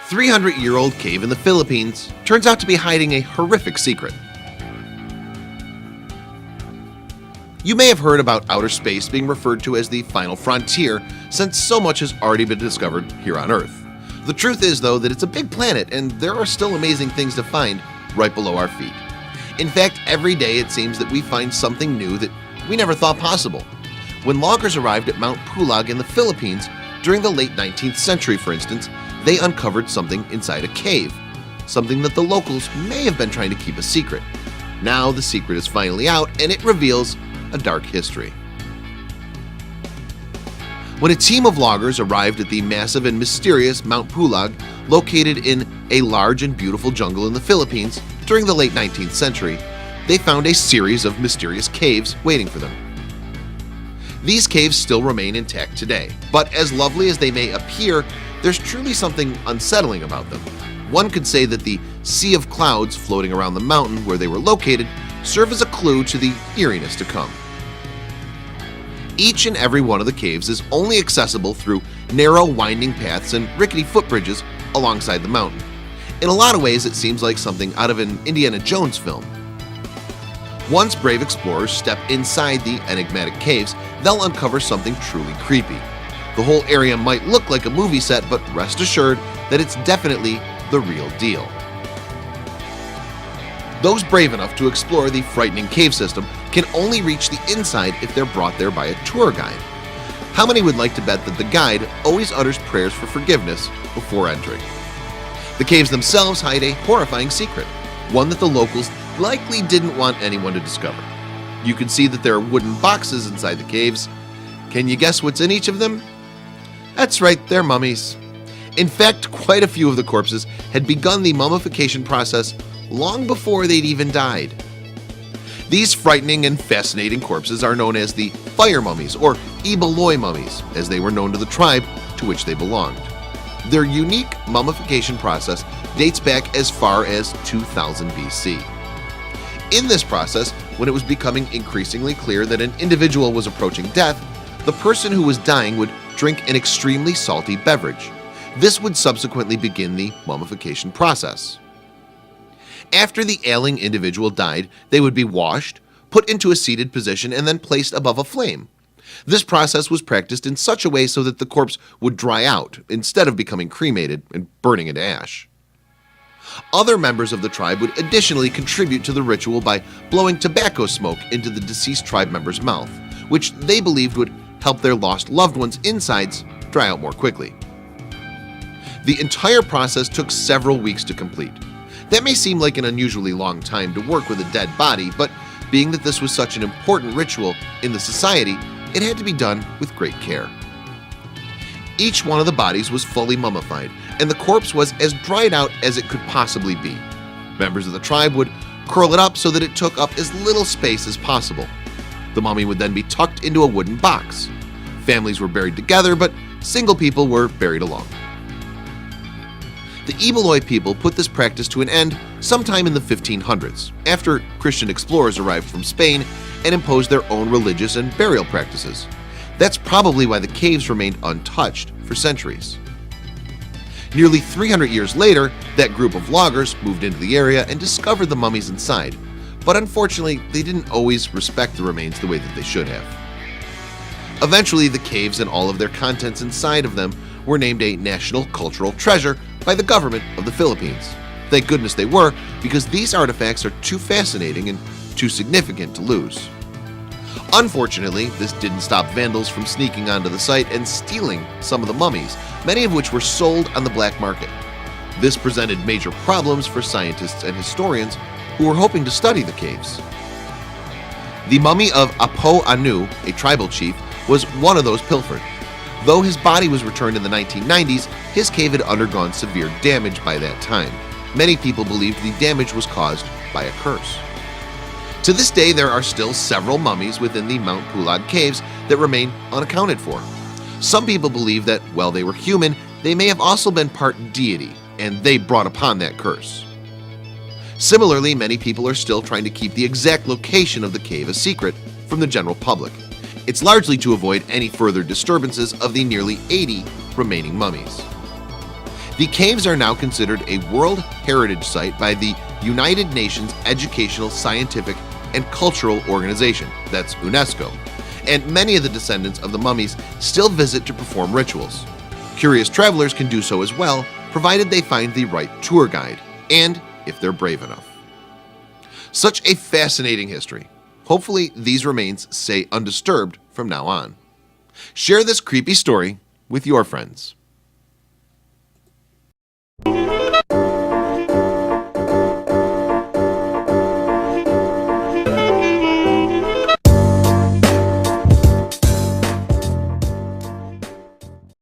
300-year-old cave in the Philippines turns out to be hiding a horrific secret. You may have heard about outer space being referred to as the final frontier, since so much has already been discovered here on Earth. The truth is, though, that it's a big planet and there are still amazing things to find right below our feet. In fact, every day it seems that we find something new that we never thought possible. When loggers arrived at Mount Pulag in the Philippines during the late 19th century, for instance, they uncovered something inside a cave, something that the locals may have been trying to keep a secret. Now the secret is finally out and it reveals a dark history. When a team of loggers arrived at the massive and mysterious Mount Pulag, located in a large and beautiful jungle in the Philippines during the late 19th century, they found a series of mysterious caves waiting for them. These caves still remain intact today, but as lovely as they may appear, there's truly something unsettling about them. One could say that the sea of clouds floating around the mountain where they were located serve as a clue to the eeriness to come. Each and every one of the caves is only accessible through narrow winding paths and rickety footbridges alongside the mountain. In a lot of ways, it seems like something out of an Indiana Jones film. Once brave explorers step inside the enigmatic caves, they'll uncover something truly creepy. The whole area might look like a movie set, but rest assured that it's definitely the real deal. Those brave enough to explore the frightening cave system can only reach the inside if they're brought there by a tour guide. How many would like to bet that the guide always utters prayers for forgiveness before entering? The caves themselves hide a horrifying secret, one that the locals likely didn't want anyone to discover. You can see that there are wooden boxes inside the caves. Can you guess what's in each of them? That's right, they're mummies. In fact, quite a few of the corpses had begun the mummification process long before they'd even died. These frightening and fascinating corpses are known as the fire mummies, or Ibaloy mummies, as they were known to the tribe to which they belonged. Their unique mummification process dates back as far as 2000 BC. In this process, when it was becoming increasingly clear that an individual was approaching death, the person who was dying would drink an extremely salty beverage. This would subsequently begin the mummification process. After the ailing individual died, they would be washed, put into a seated position, and then placed above a flame. This process was practiced in such a way so that the corpse would dry out instead of becoming cremated and burning into ash. Other members of the tribe would additionally contribute to the ritual by blowing tobacco smoke into the deceased tribe member's mouth, which they believed would help their lost loved ones' insides dry out more quickly. The entire process took several weeks to complete. That may seem like an unusually long time to work with a dead body, but being that this was such an important ritual in the society, it had to be done with great care. Each one of the bodies was fully mummified, and the corpse was as dried out as it could possibly be. Members of the tribe would curl it up so that it took up as little space as possible. The mummy would then be tucked into a wooden box. Families were buried together, but single people were buried alone. The Ibaloy people put this practice to an end sometime in the 1500s, after Christian explorers arrived from Spain and imposed their own religious and burial practices. That's probably why the caves remained untouched for centuries. Nearly 300 years later, that group of loggers moved into the area and discovered the mummies inside, but unfortunately, they didn't always respect the remains the way that they should have. Eventually, the caves and all of their contents inside of them were named a National Cultural Treasure by the government of the Philippines. Thank goodness they were, because these artifacts are too fascinating and too significant to lose. Unfortunately, this didn't stop vandals from sneaking onto the site and stealing some of the mummies, many of which were sold on the black market. This presented major problems for scientists and historians who were hoping to study the caves. The mummy of Apo Anu, a tribal chief, was one of those pilfered. Though his body was returned in the 1990s, his cave had undergone severe damage by that time. Many people believed the damage was caused by a curse. To this day, there are still several mummies within the Mount Pulag caves that remain unaccounted for. Some people believe that while they were human, they may have also been part deity, and they brought upon that curse. Similarly, many people are still trying to keep the exact location of the cave a secret from the general public. It's largely to avoid any further disturbances of the nearly 80 remaining mummies. The caves are now considered a World Heritage Site by the United Nations Educational, Scientific, and Cultural Organization, that's UNESCO, and many of the descendants of the mummies still visit to perform rituals. Curious travelers can do so as well, provided they find the right tour guide, and if they're brave enough. Such a fascinating history. Hopefully these remains stay undisturbed from now on. Share this creepy story with your friends.